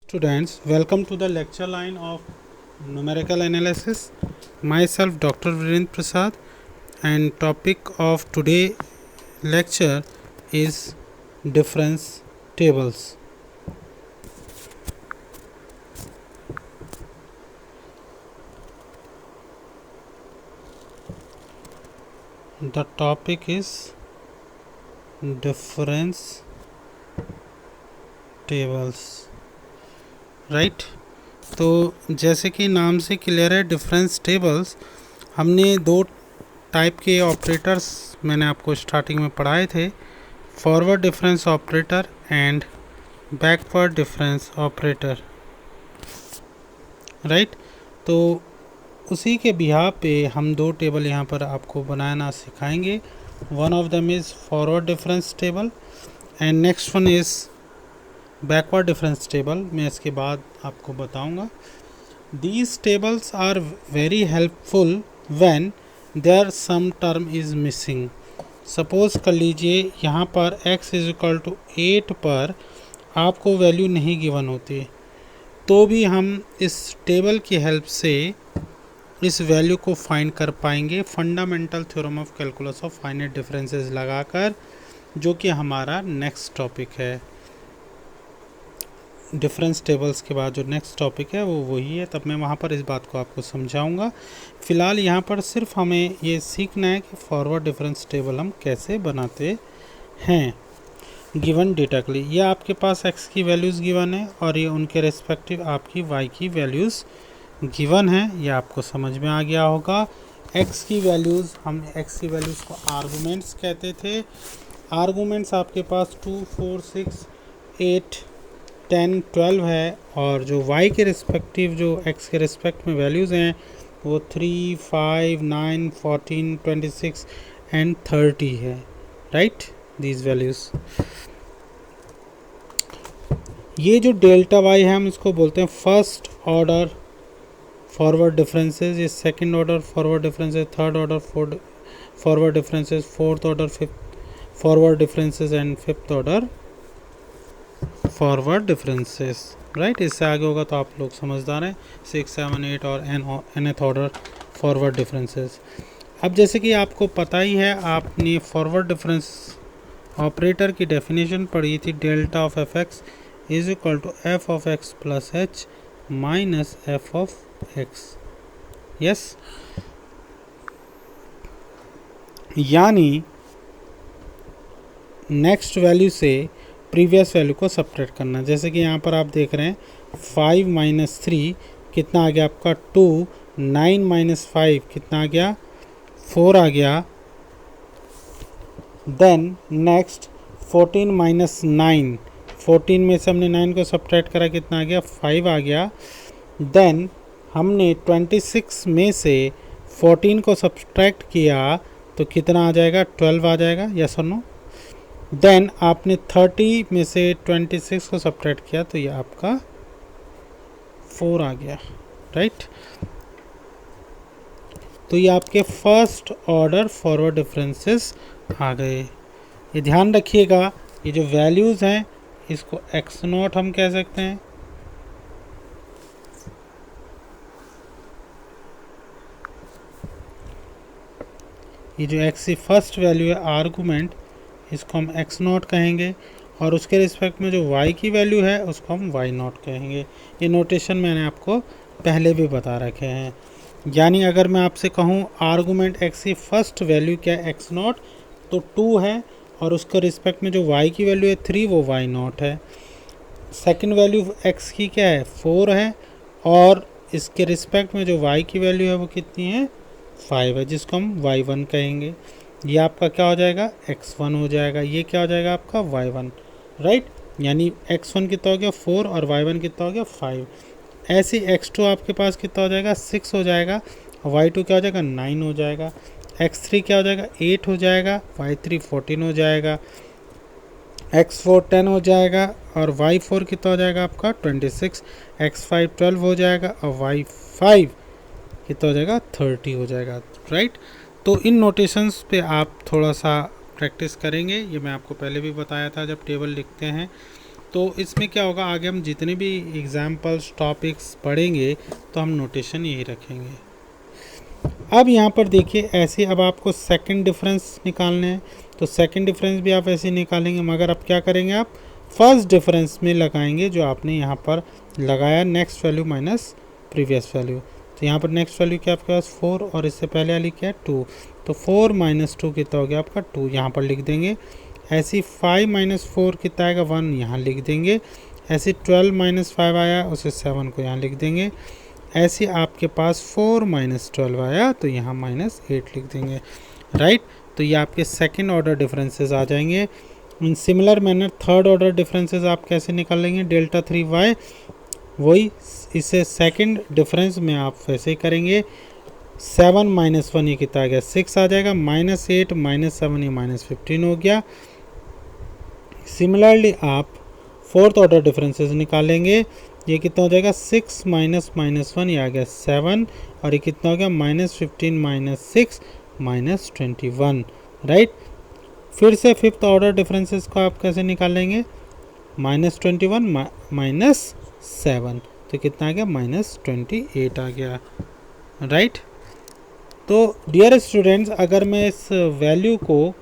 Students, welcome to the lecture line of numerical analysis. Myself Dr. Virendra Prasad, and topic of today lecture is difference tables. The topic is difference tables. Right तो जैसे कि नाम से clear है, difference tables हमने दो type के operators मैंने आपको स्टार्टिंग में पढ़ाए थे, forward difference operator and backward difference operator. Right, तो उसी के बिहाफ पे हम दो टेबल यहाँ पर आपको बनाना सिखाएंगे। One of them is forward difference table and next one is backward difference table. मैं इसके बाद आपको बताऊंगा। These tables are very helpful when there some term is missing. Suppose कर लीजिए यहाँ पर x इज इक्वल टू 8 पर आपको वैल्यू नहीं गिवन होती, तो भी हम इस टेबल की हेल्प से इस वैल्यू को फाइंड कर पाएंगे fundamental theorem of calculus of finite differences लगाकर, जो कि हमारा नेक्स्ट टॉपिक है। डिफरेंस टेबल्स के बाद जो नेक्स्ट टॉपिक है वो वही है, तब मैं वहाँ पर इस बात को आपको समझाऊंगा। फ़िलहाल यहाँ पर सिर्फ हमें ये सीखना है कि फॉरवर्ड डिफरेंस टेबल हम कैसे बनाते हैं गिवन डेटा के लिए। ये आपके पास x की वैल्यूज़ गिवन है और ये उनके रिस्पेक्टिव आपकी y की वैल्यूज़ गिवन है। ये आपको समझ में आ गया होगा। x की वैल्यूज़, हम x की वैल्यूज़ को आर्गूमेंट्स कहते थे। आर्गूमेंट्स आपके पास 2, 4, 6, 8, 10, 12 है, और जो y के रिस्पेक्टिव जो x के रिस्पेक्ट में वैल्यूज़ हैं वो 3, 5, 9, 14, 26 एंड 30 है। Right, these values. ये जो डेल्टा y है हम इसको बोलते हैं फर्स्ट ऑर्डर फॉरवर्ड डिफरेंसेस, ये second order forward differences, third order forward differences, fourth order forward differences and fifth order forward differences. Right, इससे आगे होगा तो आप लोग समझदार हैं। 6, 7, 8 और nth ऑर्डर फॉरवर्ड डिफरेंसेस। अब जैसे कि आपको पता ही है, आपने फॉरवर्ड डिफरेंस ऑपरेटर की डेफिनेशन पढ़ी थी, delta of f x is equal to f of x plus h minus f of x. Yes, यानी नेक्स्ट वैल्यू से प्रीवियस वैल्यू को सब्ट्रैक्ट करना। जैसे कि यहाँ पर आप देख रहे हैं 5 माइनस 3 कितना आ गया आपका 2, 9 माइनस 5 कितना आ गया 4 आ गया। देन नेक्स्ट 14 माइनस 9, 14 में से हमने 9 को सब्ट्रैक्ट करा, कितना आ गया 5 आ गया। देन हमने 26 में से 14 को सब्ट्रैक्ट किया तो कितना आ जाएगा 12 आ जाएगा। यस और नो। देन आपने 30 में से 26 को सब्ट्रैक्ट किया तो ये आपका 4 आ गया। राइट, तो ये आपके फर्स्ट ऑर्डर फॉरवर्ड डिफरेंसेस आ गए। ये ध्यान रखिएगा, ये जो वैल्यूज़ हैं इसको x नॉट हम कह सकते हैं, ये जो x की फर्स्ट वैल्यू है आर्गूमेंट, इसको हम x नॉट कहेंगे, और उसके रिस्पेक्ट में जो y की वैल्यू है उसको हम y नॉट कहेंगे। ये नोटेशन मैंने आपको पहले भी बता रखे हैं। यानी अगर मैं आपसे कहूँ आर्गूमेंट x की फर्स्ट वैल्यू क्या है x नॉट, तो 2 है, और उसके रिस्पेक्ट में जो y की वैल्यू है 3 वो y नॉट है। सेकंड वैल्यू x की क्या है 4 है, और इसके रिस्पेक्ट में जो y की वैल्यू है वो कितनी है 5 है, जिसको हम y1 कहेंगे। ये आपका क्या हो जाएगा x1 हो जाएगा, ये क्या हो जाएगा आपका y1। राइट, यानी x1 कितना हो गया 4 और y1 कितना हो गया 5। ऐसे x2 आपके पास कितना हो जाएगा 6 हो जाएगा, y2 क्या हो जाएगा 9 हो जाएगा, x3 क्या हो जाएगा 8 हो जाएगा, y3 14 हो जाएगा, x4 10 हो जाएगा, और y4 कितना हो जाएगा आपका 26, x5 12 हो जाएगा, और y5 कितना हो जाएगा 30 हो जाएगा। राइट, तो इन नोटेशंस पे आप थोड़ा सा प्रैक्टिस करेंगे। ये मैं आपको पहले भी बताया था, जब टेबल लिखते हैं तो इसमें क्या होगा, आगे हम जितने भी एग्जाम्पल्स टॉपिक्स पढ़ेंगे तो हम नोटेशन यही रखेंगे। अब यहाँ पर देखिए ऐसे, अब आपको सेकंड डिफरेंस निकालने हैं, तो सेकंड डिफरेंस भी आप ऐसे निकालेंगे, मगर अब क्या करेंगे, आप फर्स्ट डिफरेंस में लगाएंगे जो आपने यहाँ पर लगाया, next value minus previous value. तो यहाँ पर नेक्स्ट वैल्यू क्या आपके पास 4 और इससे पहले वाली क्या है 2, तो 4 माइनस 2 कितना हो गया आपका 2, यहाँ पर लिख देंगे। ऐसी 5 माइनस 4 कितना आएगा 1, यहाँ लिख देंगे। ऐसी 12 माइनस 5 आया, उसे 7 को यहाँ लिख देंगे। ऐसे आपके पास 4 माइनस 12 आया, तो यहाँ माइनस 8 लिख देंगे, राइट। तो ये आपके सेकंड ऑर्डर डिफरेंसेस आ जाएंगे। In similar manner third order differences आप कैसे निकालेंगे, डेल्टा 3y, वही इसे सेकंड डिफरेंस में आप वैसे ही करेंगे। 7 माइनस 1 ये कितना आ गया 6 आ जाएगा, माइनस 8 माइनस 7 ये माइनस 15 हो गया। सिमिलरली आप फोर्थ ऑर्डर डिफरेंसेस निकालेंगे, ये कितना हो जाएगा 6 माइनस माइनस 1 ये आ गया 7, और ये कितना हो गया माइनस 15 माइनस 6 माइनस 21, राइट। फिर से फिफ्थ ऑर्डर डिफरेंसेस को आप कैसे निकालेंगे, माइनस 21 माइनस 7, तो कितना आ गया माइनस 28 आ गया, राइट। तो डियर स्टूडेंट्स, अगर मैं इस वैल्यू को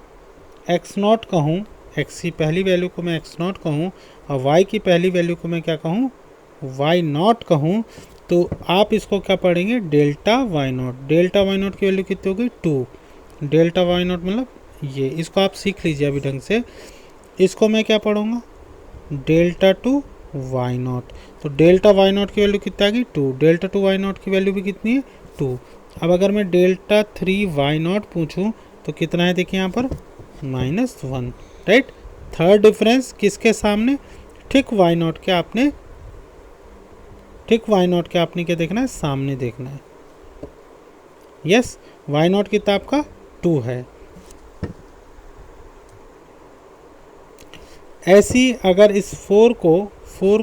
x0 कहूँ, x की पहली वैल्यू को मैं x0 कहूँ और y की पहली वैल्यू को मैं क्या कहूँ y0 कहूँ, तो आप इसको क्या पढ़ेंगे डेल्टा y0। डेल्टा y0 की वैल्यू कितनी होगी 2, डेल्टा y0 मतलब ये, इसको आप सीख लीजिए अभी ढंग से। इसको मैं क्या पढ़ूँगा डेल्टा 2 y0, तो डेल्टा y0 की वैल्यू कितना आ गई 2, डेल्टा 2 y0 की वैल्यू भी कितनी है 2। अब अगर मैं डेल्टा 3 y0 पूछूं तो कितना है, देखिए यहाँ पर -1, राइट। थर्ड डिफरेंस किसके सामने, ठीक y0 के आपने, ठीक y0 के आपने क्या देखना है, सामने देखना है। यस, y0 कितना आपका 2 है। ऐसी अगर इस 4 को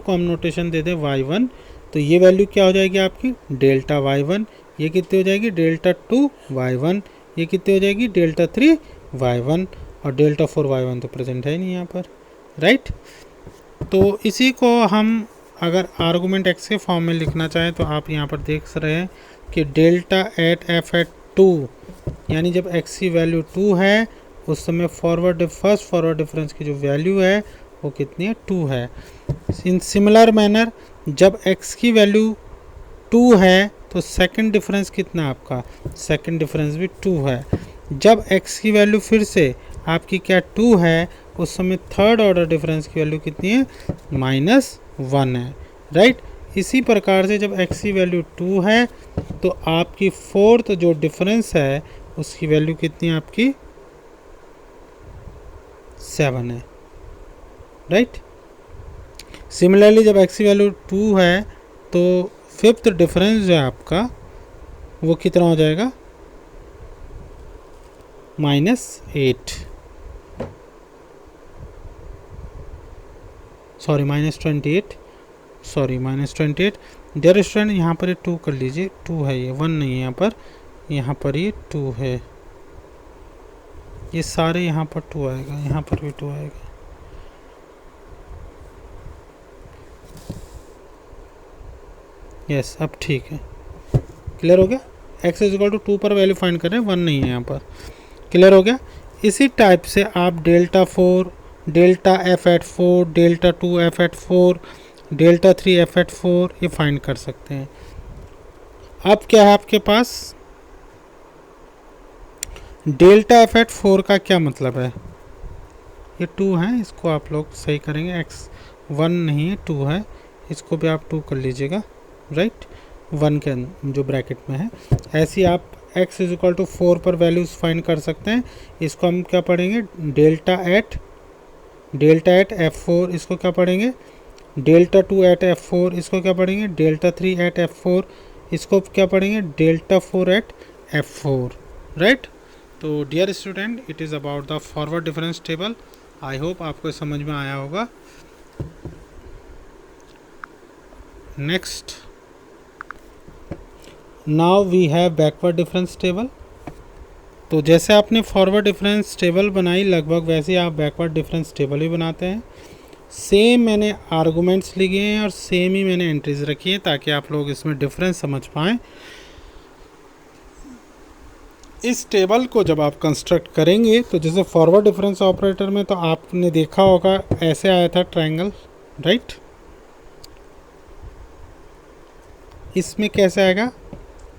हम नोटेशन दे दें y1, तो ये वैल्यू क्या हो जाएगी आपकी डेल्टा y1, ये कितनी हो जाएगी डेल्टा 2 y1, ये कितनी हो जाएगी डेल्टा 3 y1, और डेल्टा 4 y1 तो प्रेजेंट है नहीं यहाँ पर, राइट। तो इसी को हम अगर आर्गूमेंट x के फॉर्म में लिखना चाहें तो आप यहाँ पर देख रहे हैं कि डेल्टा एट एफ एट 2, यानी जब x की वैल्यू 2 है उस समय फर्स्ट फॉरवर्ड डिफरेंस की जो वैल्यू है वो कितनी है 2 है। इन सिमिलर मैनर जब x की वैल्यू 2 है तो सेकंड डिफरेंस कितना आपका, सेकंड डिफरेंस भी 2 है। जब x की वैल्यू फिर से आपकी क्या 2 है, उस समय थर्ड ऑर्डर डिफरेंस की वैल्यू कितनी है -1 है, राइट। इसी प्रकार से जब x की वैल्यू 2 है तो आपकी फोर्थ जो डिफरेंस है उसकी वैल्यू कितनी है आपकी 7 है, राइट। सिमिलरली जब x की वैल्यू 2 है तो फिफ्थ डिफरेंस जो है आपका वो कितना हो जाएगा -8, सॉरी -28, सॉरी -28। डियर स्टूडेंट यहाँ पर ये 2 कर लीजिए, 2 है ये 1 नहीं है यहाँ पर ये 2 है, ये सारे यहाँ पर 2 आएगा, यहाँ पर भी 2 आएगा। यस, अब ठीक है, क्लियर हो गया। x इक्वल टू 2 पर वैल्यू फाइंड कर रहे हैं, 1 नहीं है यहाँ पर, क्लियर हो गया। इसी टाइप से आप delta 4, delta f at 4, delta 2 f at 4, delta 3 f at 4 ये फाइंड कर सकते हैं। अब क्या है आपके पास डेल्टा f एट 4 का क्या मतलब है, ये 2 है, इसको आप लोग सही करेंगे, x 1 नहीं है 2 है, इसको भी आप 2 कर लीजिएगा, राइट, 1 के जो ब्रैकेट में है। ऐसे ही आप x इज इक्वल टू 4 पर वैल्यूज फाइंड कर सकते हैं। इसको हम क्या पढ़ेंगे डेल्टा एट f4, इसको क्या पढ़ेंगे डेल्टा 2 एट f4, इसको क्या पढ़ेंगे डेल्टा 3 एट f4, इसको क्या पढ़ेंगे डेल्टा 4 एट f4, राइट। तो dear student, it is about the forward difference table. I hope आपको समझ में आया होगा। Next, now we have backward difference table. तो जैसे आपने फॉरवर्ड डिफरेंस टेबल बनाई लगभग वैसे ही आप बैकवर्ड डिफरेंस टेबल भी बनाते हैं। सेम मैंने आर्गूमेंट्स लिखे हैं और सेम ही मैंने एंट्रीज रखी है ताकि आप लोग इसमें डिफरेंस समझ पाएँ। इस टेबल को जब आप कंस्ट्रक्ट करेंगे तो जैसे फॉरवर्ड डिफरेंस ऑपरेटर में तो आपने देखा होगा ऐसे आया था ट्रायंगल, राइट। इसमें कैसे आएगा,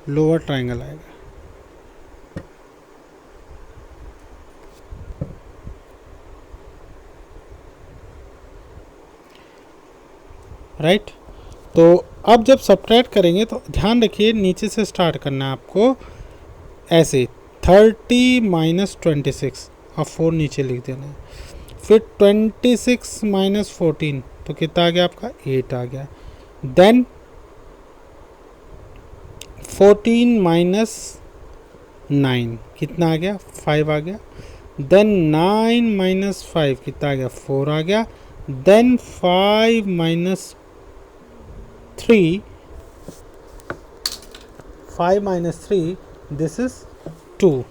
लोअर ट्रायंगल आएगा, राइट। तो अब जब सब्ट्रैक्ट करेंगे तो ध्यान रखिए नीचे से स्टार्ट करना है आपको, ऐसे 30 माइनस 26 और 4 नीचे लिख देना है, फिर 26 माइनस 14 तो कितना आ गया आपका 8 आ गया, देन 14 माइनस 9 कितना आ गया 5 आ गया, देन 9 माइनस 5 कितना आ गया 4 आ गया, then 5 minus 3 this is 2,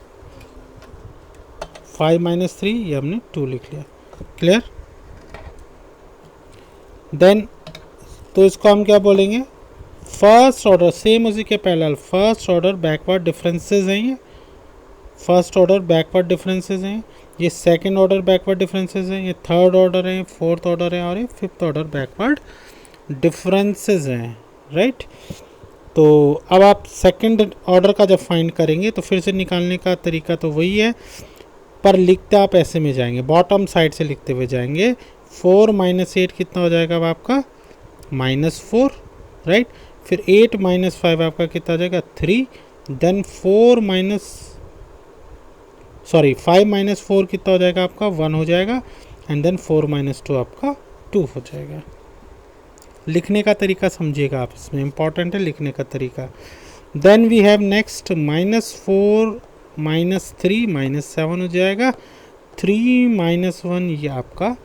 5 minus 3 ये हमने 2 लिख लिया, क्लियर। देन तो इसको हम क्या बोलेंगे, फर्स्ट ऑर्डर, सेम उसी के parallel first order backward differences हैं, ये फर्स्ट ऑर्डर बैकवर्ड डिफरेंसेस हैं, ये सेकंड ऑर्डर बैकवर्ड डिफरेंसेस हैं, ये थर्ड ऑर्डर है, फोर्थ ऑर्डर है और ये फिफ्थ ऑर्डर बैकवर्ड डिफरेंसेस हैं, राइट। तो अब आप सेकंड ऑर्डर का जब फाइंड करेंगे तो फिर से निकालने का तरीका तो वही है, पर लिखते आप ऐसे में जाएंगे, बॉटम साइड से लिखते हुए जाएंगे। 4 माइनस 8 कितना हो जाएगा अब आपका -4, राइट। फिर 8 माइनस 5 आपका कितना आ जाएगा 3, देन 5 माइनस 4 कितना हो जाएगा आपका 1 हो जाएगा, एंड देन 4 माइनस 2 आपका 2 हो जाएगा। लिखने का तरीका समझिएगा आप, इसमें इंपॉर्टेंट है लिखने का तरीका। Then we have next -4 minus 3 -7 हो जाएगा, 3 माइनस 1 ये आपका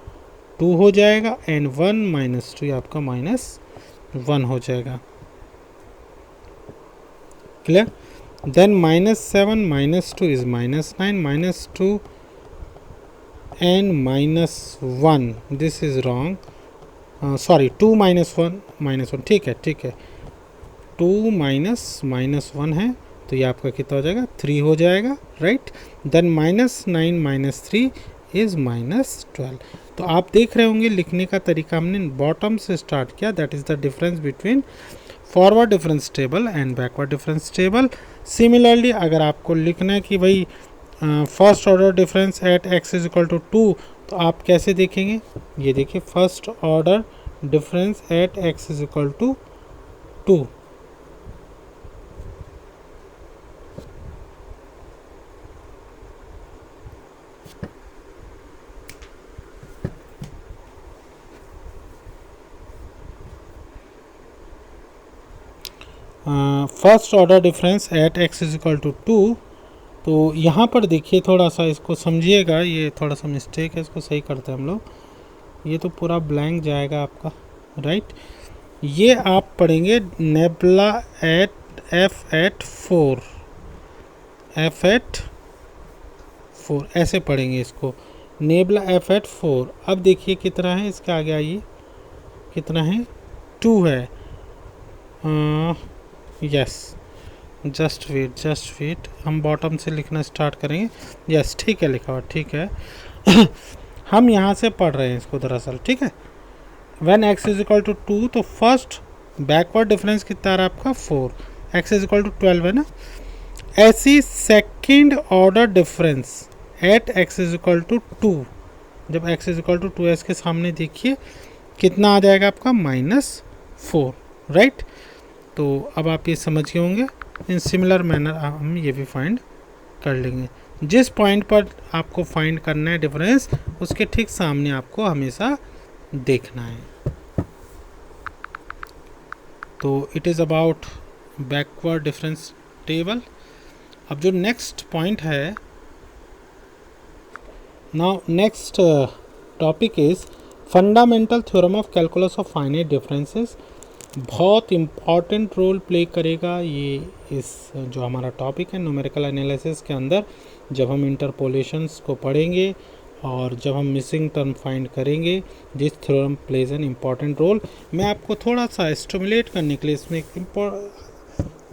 2 हो जाएगा, एंड 1 माइनस 2 आपका -1 हो जाएगा, clear. Then -7 minus 2 is -9, -2 and -1 this is wrong, sorry 2 minus 1 ठीक है 2 माइनस -1 है तो ये आपका कितना हो जाएगा 3 हो जाएगा, राइट। Then -9 minus 3 is -12। तो आप देख रहे होंगे लिखने का तरीका हमने बॉटम से स्टार्ट किया, that is the difference between forward difference table and backward difference table. Similarly अगर आपको लिखना है कि भाई first order difference at x is equal to 2 तो आप कैसे देखेंगे, ये देखिए first order difference at x is equal to 2, first order difference at x is equal to 2। तो यहाँ पर देखिए थोड़ा सा इसको समझिएगा, ये थोड़ा सा मिस्टेक है, इसको सही करते हैं हम लोग। ये तो पूरा ब्लैंक जाएगा आपका, राइट। ये आप पढ़ेंगे नेबुला एट f एट 4 ऐसे पढ़ेंगे इसको, नेबुला f एट 4। अब देखिए कितना है इसके आगे, आइए कितना है 2 है, यस जस्ट वेट हम बॉटम से लिखना स्टार्ट करेंगे, यस ठीक है लिखा हुआ ठीक है। हम यहाँ से पढ़ रहे हैं इसको दरअसल, ठीक है। When x is equal to 2 तो फर्स्ट बैकवर्ड डिफरेंस कितना आ रहा है आपका 4, x इज इक्वल टू 12 है ना। ऐसी second order difference at x is equal to 2, जब x is equal to 2s के सामने देखिए कितना आ जाएगा आपका -4, राइट। तो अब आप ये समझ गए होंगे, इन सिमिलर मैनर हम ये भी फाइंड कर लेंगे। जिस पॉइंट पर आपको फाइंड करना है डिफरेंस उसके ठीक सामने आपको हमेशा देखना है। तो it is about backward difference table. अब जो नेक्स्ट पॉइंट है, now next topic is fundamental theorem of calculus of finite differences. बहुत इम्पॉर्टेंट रोल प्ले करेगा ये इस जो हमारा टॉपिक है न्यूमेरिकल एनालिसिस के अंदर, जब हम इंटरपोलेशंस को पढ़ेंगे और जब हम मिसिंग टर्म फाइंड करेंगे, this theorem plays an important role. मैं आपको थोड़ा सा स्टिमुलेट करने के लिए इसमें एक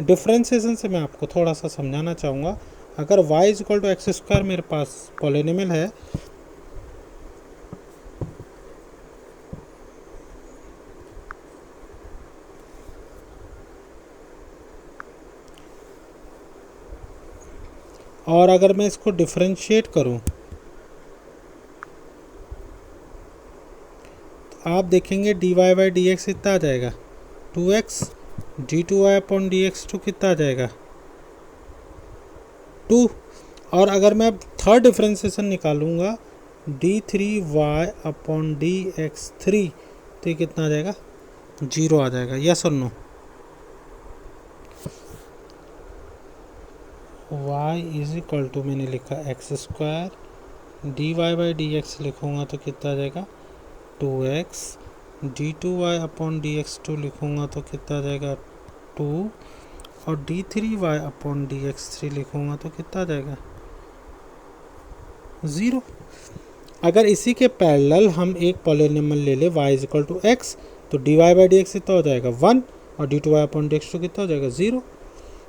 डिफ्रेंसिएशन से मैं आपको थोड़ा सा समझाना चाहूँगा। अगर y equal to x square मेरे पास पॉलिनोमियल है, और अगर मैं इसको डिफ्रेंशिएट करूं तो आप देखेंगे dy बाई डी एक्स कितना आ जाएगा 2x, d2y upon D x to कितना आ जाएगा 2। और अगर मैं अब थर्ड डिफ्रेंसिएशन निकालूंगा d3y अपॉन डी एक्स 3, तो ये कितना आ जाएगा 0 आ जाएगा। यस और no? y is equal to मैंने लिखा x square, dy by d x लिखूँगा तो कितना आ जाएगा 2x, d2y upon D x 2 लिखूँगा तो कितना आ जाएगा 2, और d3y अपॉन डी एक्स 3 लिखूँगा तो कितना आ जाएगा 0। अगर इसी के पैरेलल हम एक पॉलिनोमियल ले ले y is equal to x, तो dy बाई डी एक्स कितना हो जाएगा 1, और d2y अपॉन डी एक्स 2 कितना हो जाएगा 0।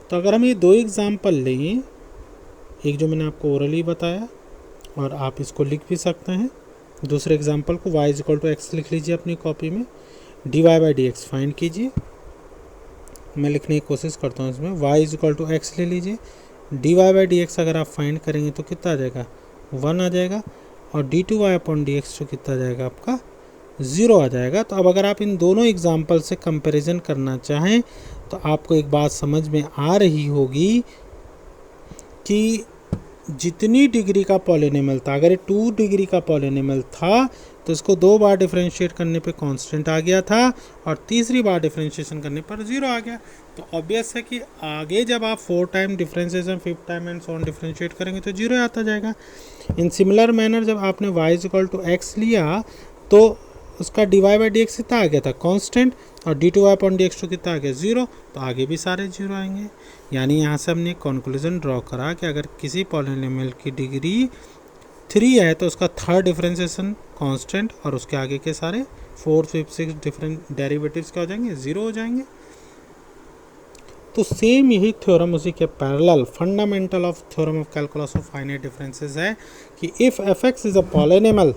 तो अगर हम ये दो एग्जाम्पल लें, एक जो मैंने आपको ओरली बताया और आप इसको लिख भी सकते हैं, दूसरे एग्जाम्पल को y is equal to x लिख लीजिए अपनी कॉपी में, dy by d x find कीजिए। मैं लिखने की कोशिश करता हूँ इसमें, y is equal to x ले लीजिए, dy बाई डी एक्स अगर आप फाइंड करेंगे तो कितना आ जाएगा 1 आ जाएगा, और d2y अपॉन डी एक्स 2 कितना आ जाएगा आपका 0 आ जाएगा। तो अब अगर आप इन दोनों एग्जाम्पल से कंपैरिजन करना चाहें तो आपको एक बात समझ में आ रही होगी कि जितनी डिग्री का पॉलिनोमियल था, अगर ये 2 डिग्री का पॉलिनोमियल था तो इसको 2 बार डिफरेंशिएट करने पे कांस्टेंट आ गया था, और तीसरी बार डिफरेंशिएशन करने पर 0 आ गया। तो ऑब्वियस है कि आगे जब आप 4 time differentiation, 5th time and so on differentiate करेंगे तो 0 आता जाएगा। इन सिमिलर मैनर जब आपने y is equal to x लिया तो उसका dy बाई डी एक्स कितना आ गया था कांस्टेंट, और d2y अपॉन डी एक्स 2 कितना आ गया 0, तो आगे भी सारे 0 आएंगे। यानी यहाँ से हमने कंक्लूजन ड्रॉ करा कि अगर किसी पॉलिनोमियल की डिग्री 3 है तो उसका थर्ड डिफरेंशिएशन कांस्टेंट, और उसके आगे के सारे 4, 5, 6 डिफरेंट डेरिवेटिव्स क्या हो जाएंगे 0 हो जाएंगे। तो सेम यही थ्योरम उसी के parallel fundamental of theorem of calculus of finite differences है कि if f(x) is a polynomial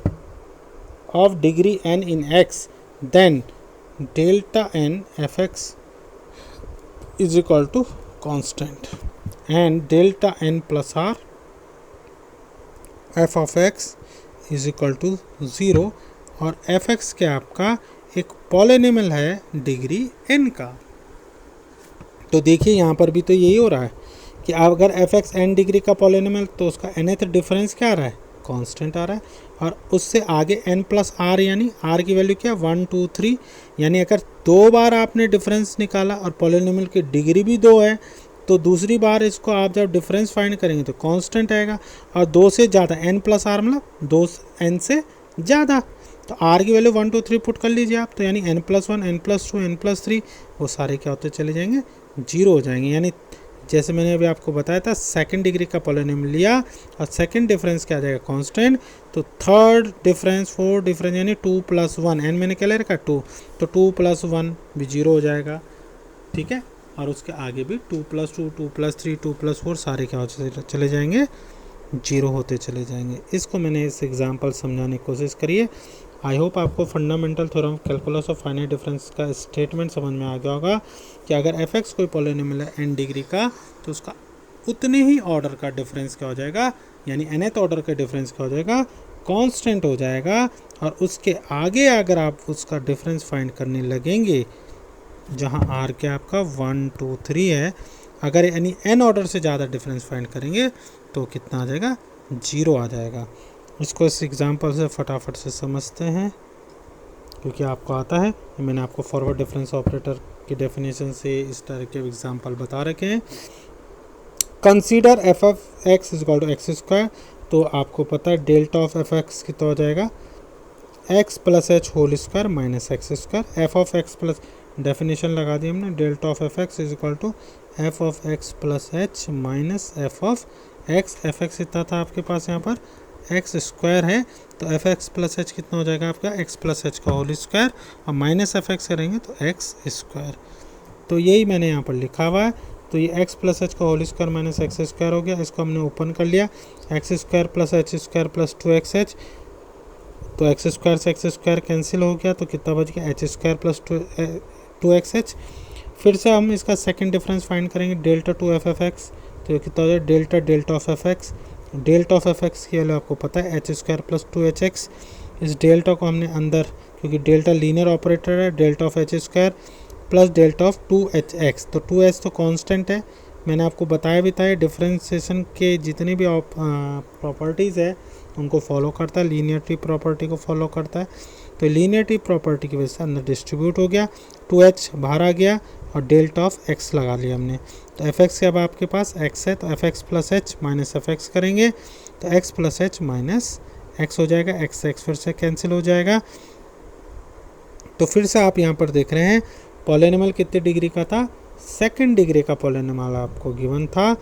of degree n in x, then delta n f(x) is equal to constant and delta n plus r f of x is equal to 0, और f(x) क्या आपका एक polynomial है degree n का। तो देखिए यहाँ पर भी तो यही हो रहा है कि अगर f(x) n डिग्री का पॉलिनोमियल तो उसका nth डिफरेंस क्या आ रहा है कांस्टेंट आ रहा है, और उससे आगे n प्लस आर, यानी r की वैल्यू क्या 1 2 3, यानी अगर 2 बार आपने डिफरेंस निकाला और पॉलिनोमियल की डिग्री भी 2 है तो दूसरी बार इसको आप जब डिफरेंस फाइंड करेंगे तो कांस्टेंट आएगा, और 2 से ज़्यादा n प्लस आर मतलब 2 n से ज़्यादा, तो r की वैल्यू 1 2 3 पुट कर लीजिए आप, तो यानी n plus 1 n plus 2 n plus 3 वो सारे क्या होते चले जाएंगे 0 हो जाएंगे। यानी जैसे मैंने अभी आपको बताया था सेकंड डिग्री का पॉलिनोमियल लिया और सेकंड डिफरेंस क्या आ जाएगा कांस्टेंट, तो थर्ड डिफरेंस, फोर्थ डिफरेंस यानी 2 प्लस 1, एन मैंने क्या ले रखा 2, तो 2 प्लस 1 भी 0 हो जाएगा, ठीक है, और उसके आगे भी 2 प्लस 2, 2 प्लस 3, 2 प्लस 4 सारे क्या होते चले जाएंगे 0 होते चले जाएंगे। इसको मैंने इस एग्जाम्पल समझाने की कोशिश करी है। आई होप आपको fundamental theorem calculus of finite difference का स्टेटमेंट समझ में आ गया होगा कि अगर f(x) कोई पॉलिनोमियल है n डिग्री का तो उसका उतने ही ऑर्डर का डिफरेंस क्या हो जाएगा, यानी nth ऑर्डर का डिफरेंस क्या हो जाएगा कांस्टेंट हो जाएगा, और उसके आगे अगर आप उसका डिफरेंस फाइंड करने लगेंगे जहां r के आपका 1 2 3 है, अगर यानी n ऑर्डर से ज़्यादा डिफरेंस फाइंड करेंगे तो कितना आ जाएगा 0 आ जाएगा। इसको इस एग्जांपल से फटाफट से समझते हैं क्योंकि आपको आता है। मैंने आपको फॉरवर्ड डिफरेंस ऑपरेटर की डेफिनेशन से इस तरह के एग्जांपल बता रखे हैं। Consider f of x is equal to x square, तो आपको पता है डेल्टा ऑफ f(x) कितना हो जाएगा x plus h whole square minus x square. f of x plus definition लगा दी हमने, delta of f(x) is equal to f of x plus h minus f of x। f(x) इतना था आपके पास यहाँ पर एक्स स्क्वायर है तो एफ एक्स प्लस एच कितना हो जाएगा आपका एक्स प्लस एच का होल स्क्वायर, और माइनस एफ एक्स करेंगे तो एक्स स्क्वायर। तो यही मैंने यहाँ पर लिखा हुआ है। तो ये एक्स प्लस एच का whole square minus x square हो गया, इसको हमने ओपन कर लिया, x square plus h square plus 2xh, तो एक्स स्क्वायर से एक्स स्क्वायर कैंसिल हो गया, तो कितना बच गया एच स्क्वायर प्लस 2xh। फिर से हम इसका सेकंड डिफरेंस फाइंड करेंगे, डेल्टा 2f(f(x), तो ये कितना हो जाएगा delta delta of f x. Delta of f x की वैल्यू आपको पता है एच स्क्वायर प्लस 2hx। इस डेल्टा को हमने अंदर, क्योंकि डेल्टा लीनियर ऑपरेटर है, delta of H square plus delta of 2hx, तो 2h तो कांस्टेंट है, मैंने आपको बताया भी था डिफरेंशिएशन के जितनी भी प्रॉपर्टीज़ है उनको फॉलो करता है, लीनियरिटी प्रॉपर्टी को फॉलो करता है। तो लीनियरिटी प्रॉपर्टी की वजह से अंदर डिस्ट्रीब्यूट हो गया, 2h बाहर आ गया और डेल्टा ऑफ x लगा लिया हमने। तो एफ एक्स अब आपके पास x है, तो F x plus h minus F x करेंगे तो x plus h minus x हो जाएगा, x से x फिर से कैंसिल हो जाएगा। तो फिर से आप यहाँ पर देख रहे हैं पॉलिनोमियल कितने डिग्री का था, सेकंड डिग्री का पॉलिनोमियल आपको गिवन था।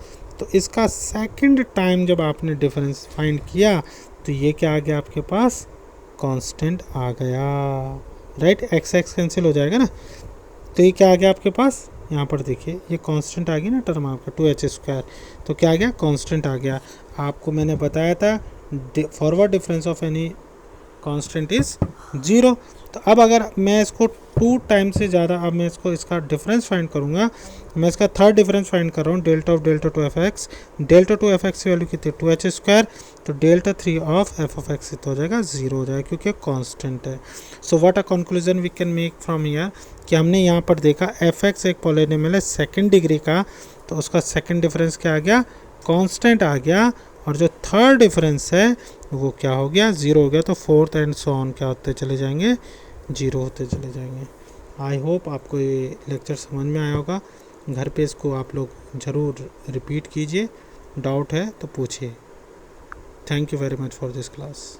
तो इसका सेकंड टाइम जब आपने डिफरेंस फाइंड किया तो ये क्या आ गया आपके पास कांस्टेंट आ गया, राइट, एक्स एक्स कैंसिल हो जाएगा ना, तो ये क्या आ गया आपके पास, यहाँ पर देखिए ये कांस्टेंट आ गई ना टर्म आपका 2h स्क्वायर, तो क्या आ गया कांस्टेंट आ गया। आपको मैंने बताया था forward difference of any constant is 0। तो अब अगर मैं इसको 2 टाइम से ज़्यादा, अब मैं इसका डिफरेंस फाइंड करूँगा, मैं इसका थर्ड डिफरेंस फाइंड कर रहा हूँ, delta of delta 2f(x), delta 2f(x) की वैल्यू कितनी 2h स्क्वायर, तो डेल्टा 3 ऑफ f(x) कितना हो जाएगा 0 हो जाएगा, क्योंकि कांस्टेंट है। So what a conclusion we can make from here, कि हमने यहाँ पर देखा f(x) एक पॉलिनोमियल है सेकंड डिग्री का, तो उसका सेकंड डिफरेंस क्या आ गया कांस्टेंट आ गया, और जो थर्ड डिफरेंस है वो क्या हो गया 0 हो गया, तो फोर्थ एंड सो ऑन क्या होते चले जाएंगे 0 होते चले जाएंगे। आई होप आपको ये लेक्चर समझ में आया होगा, घर पे इसको आप लोग ज़रूर रिपीट कीजिए, डाउट है तो पूछिए। Thank you very much for this class.